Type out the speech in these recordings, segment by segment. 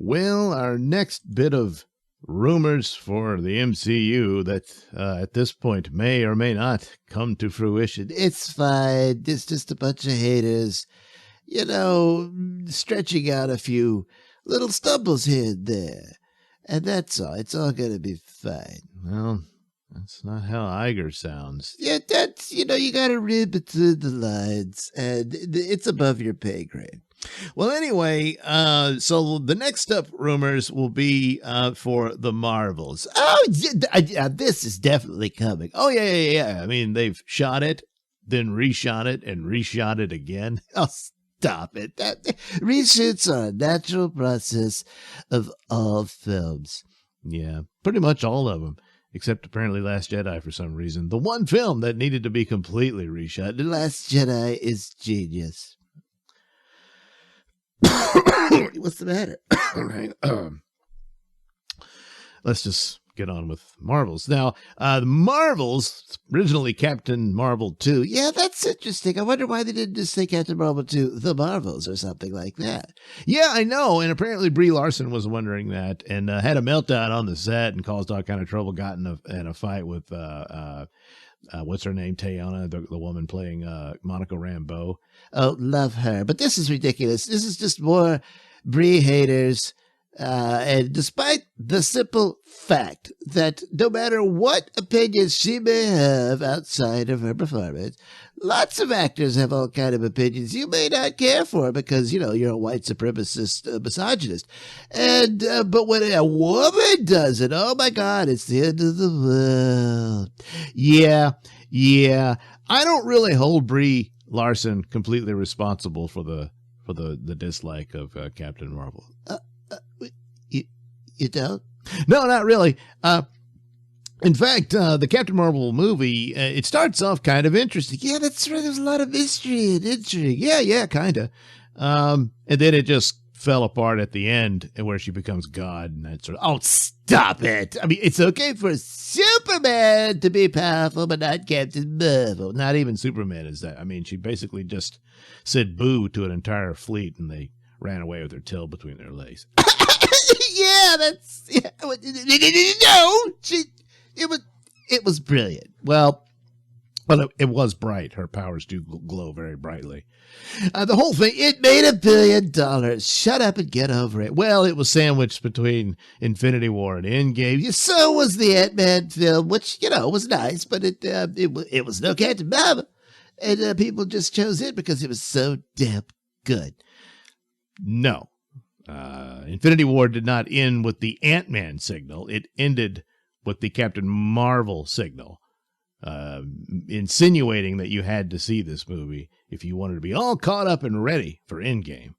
Well, our next bit of rumors for the MCU that at this point may or may not come to fruition. It's fine. It's just a bunch of haters, stretching out a few little stumbles here and there. And that's all. It's all going to be fine. Well, that's not how Iger sounds. Yeah, that's, you got to read between the lines, and it's above your pay grade. Well, anyway, so the next up rumors will be for the Marvels. Oh, this is definitely coming. Oh, yeah. I mean, they've shot it, then reshot it, and reshot it again. Oh, stop it. Reshoots are a natural process of all films. Yeah, pretty much all of them, except apparently Last Jedi for some reason. The one film that needed to be completely reshot. The Last Jedi is genius. What's the matter? Let's just get on with Marvels. Now, the Marvels, originally Captain Marvel 2. Yeah, that's interesting. I wonder why they didn't just say Captain Marvel 2, The Marvels, or something like that. Yeah, I know. And apparently Brie Larson was wondering that and had a meltdown on the set and caused all kind of trouble, got in a fight with, what's her name? Teyana, the woman playing Monica Rambeau. Oh, love her. But this is ridiculous. This is just more Brie haters. And despite the simple fact that no matter what opinions she may have outside of her performance, lots of actors have all kind of opinions you may not care for because, you're a white supremacist misogynist. And but when a woman does it, oh my God, it's the end of the world. Yeah. I don't really hold Brie Larson completely responsible for the dislike of Captain Marvel. You don't? No, not really. In fact, the Captain Marvel movie, it starts off kind of interesting. Yeah, that's right. There's a lot of mystery and intrigue. Yeah, kind of. And then it just fell apart at the end where she becomes God and that sort of, oh, stop it. I mean, it's okay for Superman to be powerful, but not Captain Marvel. Not even Superman is that. I mean, she basically just said boo to an entire fleet and they ran away with their tail between their legs. It was brilliant. Well, it was bright. Her powers do glow very brightly. The whole thing, it made $1 billion. Shut up and get over it. Well, it was sandwiched between Infinity War and Endgame. So was the Ant-Man film, which, was nice, but it was no Captain Marvel. And people just chose it because it was so damn good. No. Infinity War did not end with the Ant-Man signal. It ended with the Captain Marvel signal, insinuating that you had to see this movie if you wanted to be all caught up and ready for Endgame,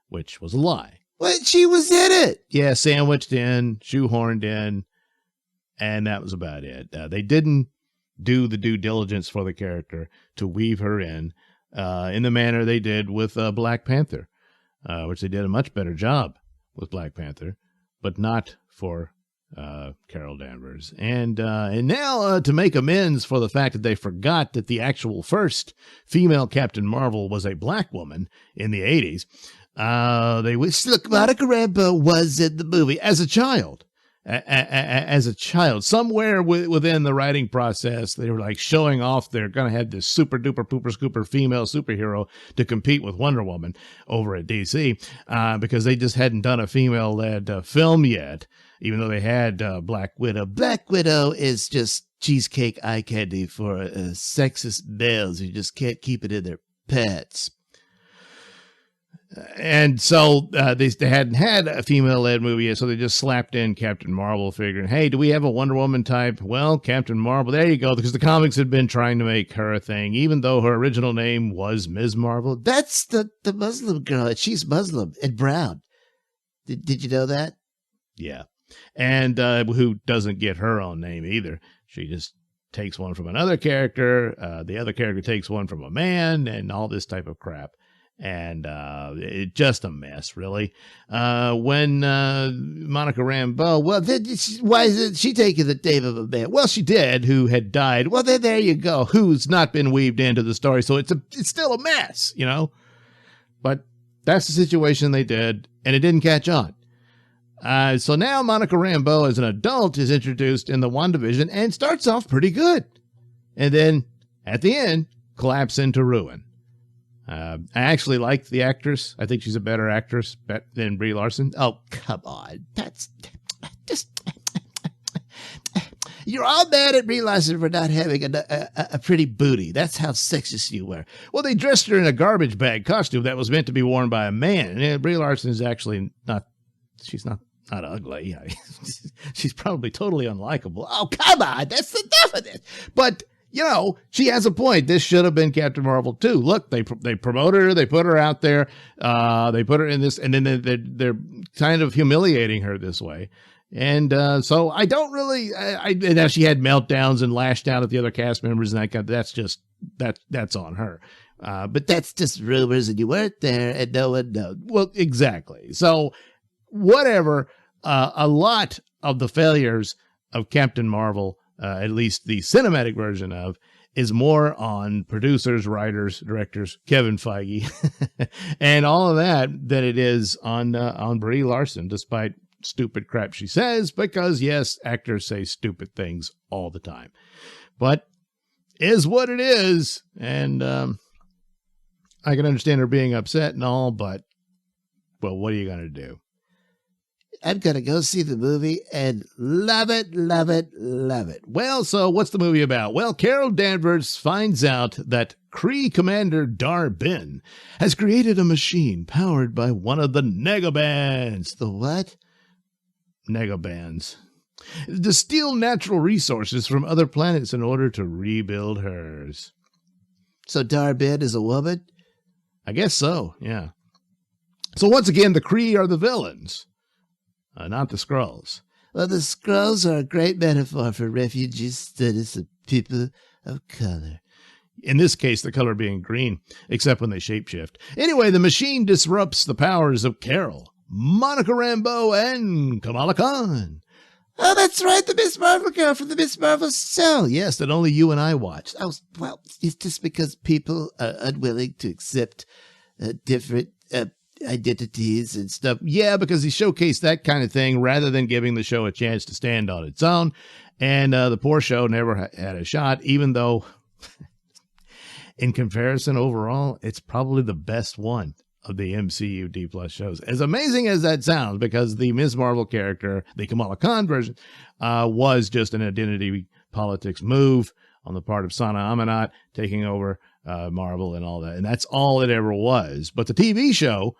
which was a lie. But she was in it. Yeah, sandwiched in, shoehorned in, and that was about it. They didn't do the due diligence for the character to weave her in the manner they did with Black Panther. Which they did a much better job with Black Panther, but not for Carol Danvers. And now to make amends for the fact that they forgot that the actual first female Captain Marvel was a black woman in the 80s, they wish, look, Monica Rambeau was in the movie as a child. As a child, somewhere within the writing process, they were like showing off they're going to have this super duper pooper scooper female superhero to compete with Wonder Woman over at DC because they just hadn't done a female led film yet, even though they had Black Widow. Black Widow is just cheesecake eye candy for sexist males who just can't keep it in their pants. And so they hadn't had a female-led movie yet, so they just slapped in Captain Marvel, figuring, hey, do we have a Wonder Woman type? Well, Captain Marvel, there you go, because the comics had been trying to make her a thing, even though her original name was Ms. Marvel. That's the Muslim girl. She's Muslim and brown. Did you know that? Yeah. And who doesn't get her own name either. She just takes one from another character. The other character takes one from a man and all this type of crap. And it just a mess, really. When Monica Rambeau, well, why isn't she taking the name of a man? Well, she did, who had died. Well, then there you go. Who's not been weaved into the story, so it's still a mess, But that's the situation they did, and it didn't catch on. So now Monica Rambeau as an adult is introduced in the WandaVision and starts off pretty good. And then at the end, collapse into ruin. I actually like the actress. I think she's a better actress than Brie Larson. Oh, come on. That's just... You're all mad at Brie Larson for not having a pretty booty. That's how sexist you were. Well, they dressed her in a garbage bag costume that was meant to be worn by a man. And Brie Larson is actually not... She's not ugly. She's probably totally unlikable. Oh, come on. That's enough of this. But... you know, she has a point. This should have been Captain Marvel too. Look, they promoted her, they put her out there, they put her in this, and then they're kind of humiliating her this way. And so I don't really. And now she had meltdowns and lashed out at the other cast members, and that's on her. But that's just rumors, and you weren't there, and no one knows. Well, exactly. So whatever. A lot of the failures of Captain Marvel. At least the cinematic version of, is more on producers, writers, directors, Kevin Feige, and all of that than it is on Brie Larson, despite stupid crap she says, because, yes, actors say stupid things all the time. But is what it is, and I can understand her being upset and all, but, well, what are you going to do? I'm going to go see the movie and love it, love it, love it. Well, so what's the movie about? Well, Carol Danvers finds out that Kree Commander Dar-Benn has created a machine powered by one of the Negabands. The what? Negabands. To steal natural resources from other planets in order to rebuild hers. So Dar-Benn is a woman? I guess so, yeah. So once again, the Kree are the villains. Not the Skrulls. Well, the Skrulls are a great metaphor for refugee status of people of color. In this case, the color being green, except when they shapeshift. Anyway, the machine disrupts the powers of Carol, Monica Rambeau, and Kamala Khan. Oh, that's right, the Miss Marvel girl from the Miss Marvel show. Yes, that only you and I watched. Well, it's just because people are unwilling to accept different identities and stuff. Yeah, because he showcased that kind of thing rather than giving the show a chance to stand on its own. And the poor show never had a shot, even though in comparison overall, it's probably the best one of the MCU D+ shows. As amazing as that sounds, because the Ms. Marvel character, the Kamala Khan version, was just an identity politics move on the part of Sana Amanat taking over Marvel and all that. And that's all it ever was. But the TV show,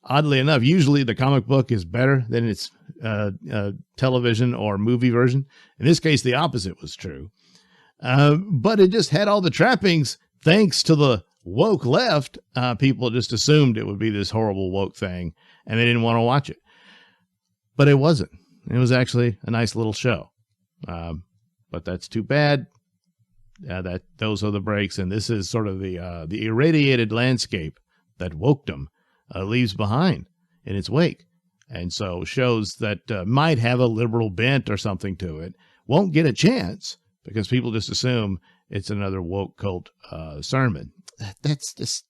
oddly enough, usually the comic book is better than its television or movie version. In this case, the opposite was true. But it just had all the trappings thanks to the woke left. People just assumed it would be this horrible woke thing, and they didn't want to watch it. But it wasn't. It was actually a nice little show. But that's too bad. Those are the breaks, and this is sort of the irradiated landscape that wokedom leaves behind in its wake. And so shows that might have a liberal bent or something to it won't get a chance because people just assume it's another woke cult sermon. That's just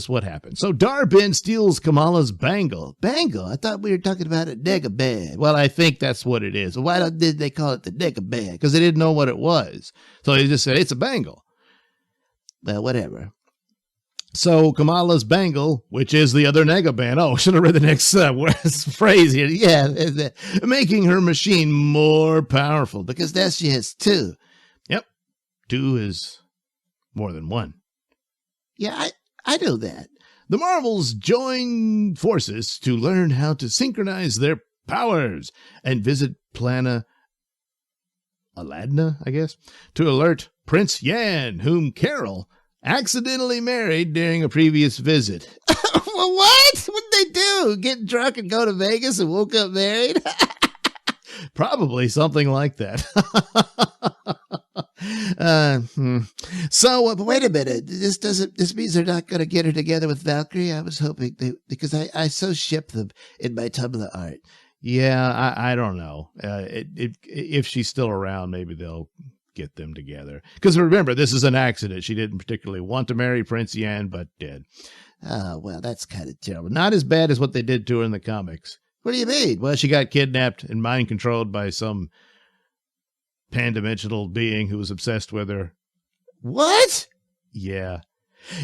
what happened. So Dar-Benn steals Kamala's bangle. Bangle? I thought we were talking about a Negaband. Well, I think that's what it is. Why did they call it the Negaband? Because they didn't know what it was. So they just said, it's a bangle. Well, whatever. So Kamala's bangle, which is the other Negaband. Oh, should have read the next phrase here. Yeah, making her machine more powerful because now she has two. Yep, two is more than one. Yeah, I know that. The Marvels join forces to learn how to synchronize their powers and visit Plana Aladna, I guess, to alert Prince Yan, whom Carol accidentally married during a previous visit. Well, what? What'd they do? Get drunk and go to Vegas and woke up married? Probably something like that. So, but wait a minute. This means they're not going to get her together with Valkyrie? I was hoping because I so ship them in my Tumblr art. Yeah, I don't know. If she's still around, maybe they'll get them together. Because remember, this is an accident. She didn't particularly want to marry Prince Yan, but did. Oh, well, that's kind of terrible. Not as bad as what they did to her in the comics. What do you mean? Well, she got kidnapped and mind controlled by some pan-dimensional being who was obsessed with her. What? Yeah.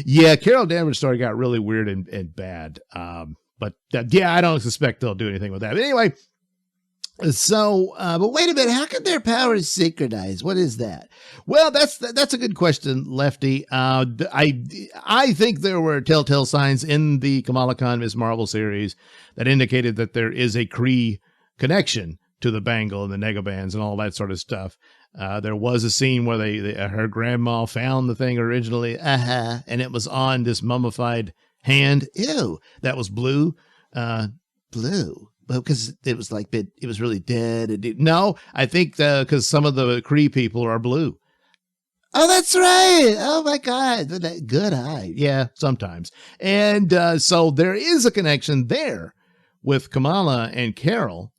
Yeah, Carol Danvers' story got really weird and bad. But I don't suspect they'll do anything with that. But anyway, so, but wait a minute, how can their powers synchronize? What is that? Well, that's a good question, Lefty. I think there were telltale signs in the Kamala Khan Ms. Marvel series that indicated that there is a Kree connection to the bangle and the negabands and all that sort of stuff. There was a scene where her grandma found the thing originally, and it was on this mummified hand. Ew, that was blue. Blue. Because it was like it was really dead. No, I think because some of the Kree people are blue. Oh, that's right. Oh my God, good eye. Yeah, sometimes. And so there is a connection there with Kamala and Carol.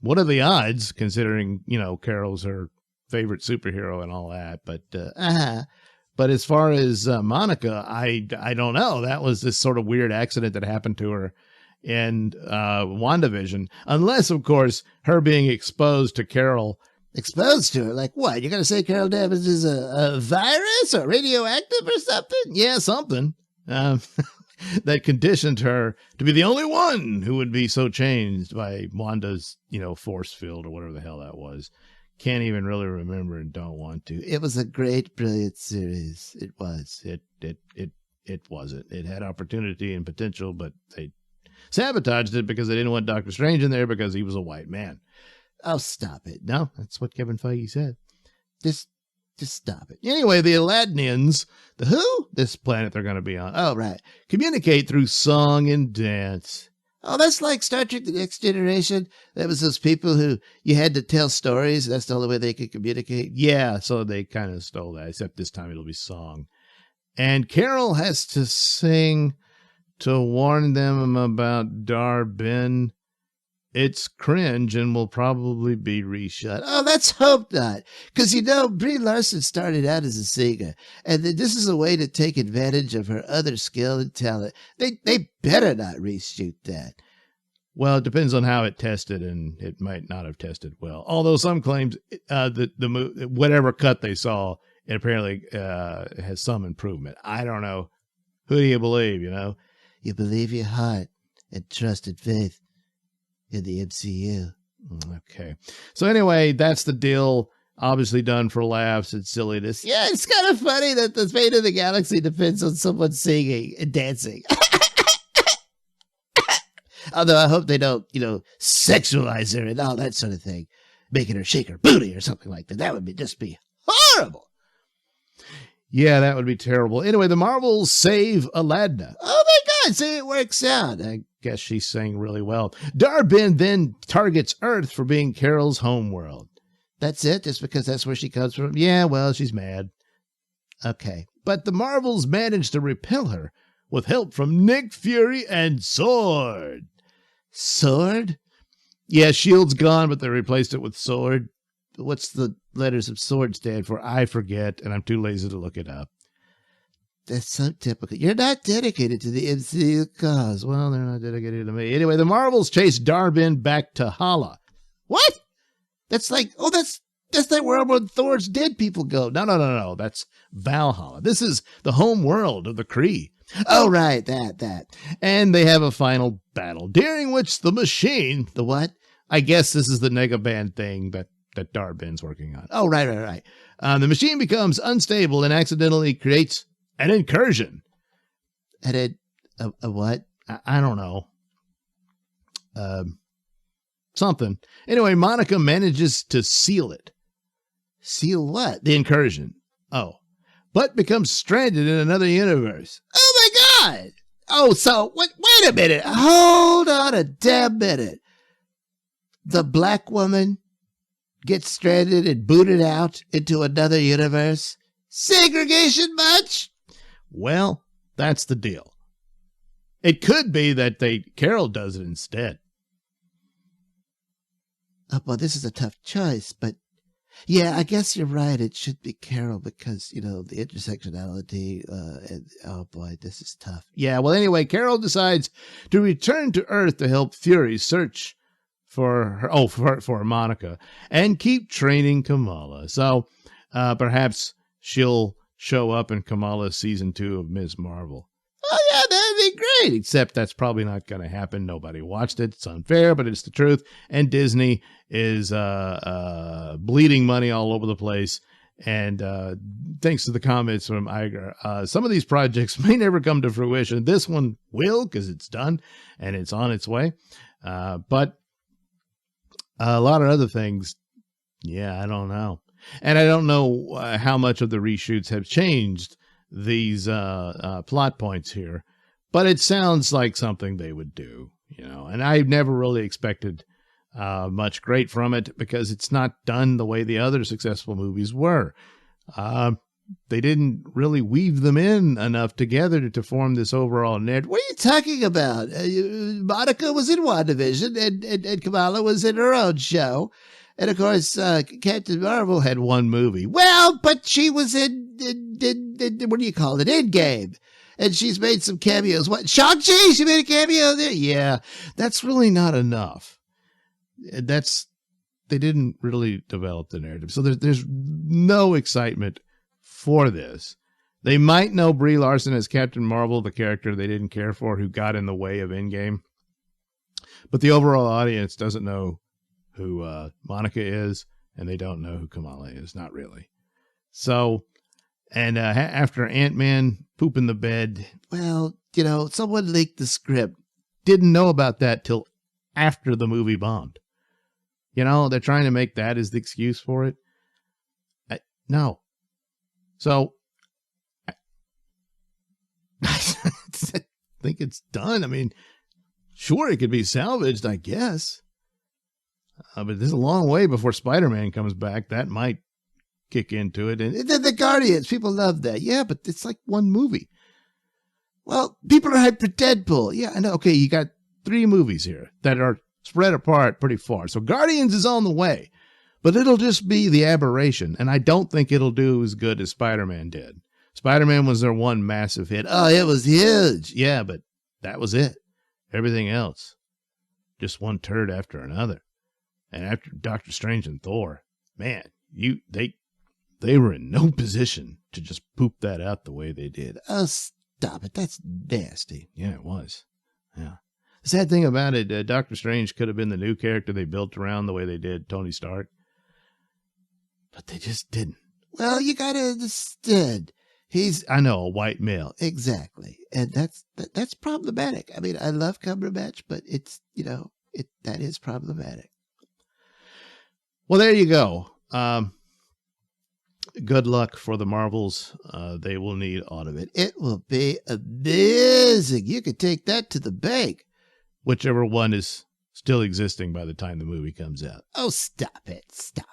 What are the odds, considering Carol's her favorite superhero and all that? But as far as Monica, I don't know. That was this sort of weird accident that happened to her in WandaVision, unless, of course, her being exposed to Carol. Exposed to her? Like what? You're going to say Carol Danvers is a virus or radioactive or something? Yeah, something. That conditioned her to be the only one who would be so changed by Wanda's, force field or whatever the hell that was. Can't even really remember and don't want to. It was a great, brilliant series. It was. It wasn't. It had opportunity and potential, but they sabotaged it because they didn't want Doctor Strange in there because he was a white man. Oh, stop it. No, that's what Kevin Feige said. Just stop it. Anyway, the Atlanteans, the who? This planet they're going to be on. Oh, right. Communicate through song and dance. Oh, that's like Star Trek The Next Generation. That was those people who you had to tell stories. That's the only way they could communicate. Yeah, so they kind of stole that, except this time it'll be song. And Carol has to sing to warn them about Dar-Benn. It's cringe and will probably be reshot. Oh, let's hope not. Because, Brie Larson started out as a singer, and this is a way to take advantage of her other skill and talent. They better not reshoot that. Well, it depends on how it tested, and it might not have tested well. Although some claims whatever cut they saw, it apparently has some improvement. I don't know. Who do you believe, You believe your heart and trust and faith in the MCU. Okay. So anyway, that's the deal. Obviously done for laughs and silliness. Yeah, it's kind of funny that the fate of the galaxy depends on someone singing and dancing. Although I hope they don't, sexualize her and all that sort of thing. Making her shake her booty or something like that. That would just be horrible. Yeah, that would be terrible. Anyway, the Marvels save Aladna. Oh my God, see, it works out. I guess she sang really well. Dar-Benn then targets Earth for being Carol's homeworld. That's it? Just because that's where she comes from? Yeah, well, she's mad. Okay. But the Marvels managed to repel her with help from Nick Fury and Sword. Sword? Yeah, Shield's gone, but they replaced it with Sword. What's the letters of Sword stand for? I forget, and I'm too lazy to look it up. That's so typical. You're not dedicated to the MCU cause. Well, they're not dedicated to me. Anyway, the Marvels chase Dar-Benn back to Hala. What? That's like, that's like where Thor's dead people go. No. That's Valhalla. This is the home world of the Kree. Oh, right, that. And they have a final battle, during which the machine, the what? I guess this is the Negaband thing that Dar-Benn's working on. Oh, right. The machine becomes unstable and accidentally creates an incursion. And a what? I don't know. Something. Anyway, Monica manages to seal it. Seal what? The incursion. Oh. But becomes stranded in another universe. Oh my God! Oh, so, wait a minute. Hold on a damn minute. The black woman gets stranded and booted out into another universe? Segregation much? Well, that's the deal. It could be that Carol does it instead. Oh, well, this is a tough choice, but Yeah, I guess you're right. It should be Carol because, the intersectionality, and oh boy, this is tough. Yeah, well, anyway, Carol decides to return to Earth to help Fury search for her, for Monica and keep training Kamala. So perhaps she'll show up in Kamala's season 2 of Ms. Marvel. Oh, yeah, that'd be great. Except that's probably not going to happen. Nobody watched it. It's unfair, but it's the truth. And Disney is bleeding money all over the place. And thanks to the comments from Iger, some of these projects may never come to fruition. This one will, because it's done and it's on its way. But a lot of other things, yeah, I don't know. And I don't know how much of the reshoots have changed these plot points here, but it sounds like something they would do, and I never really expected much great from it because it's not done the way the other successful movies were. They didn't really weave them in enough together to form this overall narrative. What are you talking about? Monica was in WandaVision and Kamala was in her own show. And of course, Captain Marvel had one movie. Well, but she was in what do you call it? Endgame. And she's made some cameos. What? Shang-Chi? She made a cameo there? Yeah, that's really not enough. They didn't really develop the narrative. So there's no excitement for this. They might know Brie Larson as Captain Marvel, the character they didn't care for who got in the way of Endgame. But the overall audience doesn't know who Monica is, and they don't know who Kamala is. Not really. So, and after Ant-Man pooping the bed, well, someone leaked the script. Didn't know about that till after the movie bombed. They're trying to make that as the excuse for it. No. So, I think it's done. I mean, sure, it could be salvaged, I guess. But there's a long way before Spider-Man comes back. That might kick into it. And the Guardians, people love that. Yeah, but it's like one movie. Well, people are hyped for Deadpool. Yeah, I know. Okay, you got 3 movies here that are spread apart pretty far. So Guardians is on the way, but it'll just be the aberration. And I don't think it'll do as good as Spider-Man did. Spider-Man was their one massive hit. Oh, it was huge. Yeah, but that was it. Everything else, just one turd after another. And after Doctor Strange and Thor, man, they were in no position to just poop that out the way they did. Oh, stop it. That's nasty. Yeah, it was. Yeah. The sad thing about it, Doctor Strange could have been the new character they built around the way they did Tony Stark. But they just didn't. Well, you got to understand. I know, a white male. Exactly. And that's problematic. I mean, I love Cumberbatch, but it's, that is problematic. Well, there you go. Good luck for the Marvels. They will need all of it. It will be amazing. You could take that to the bank. Whichever one is still existing by the time the movie comes out. Oh, stop it. Stop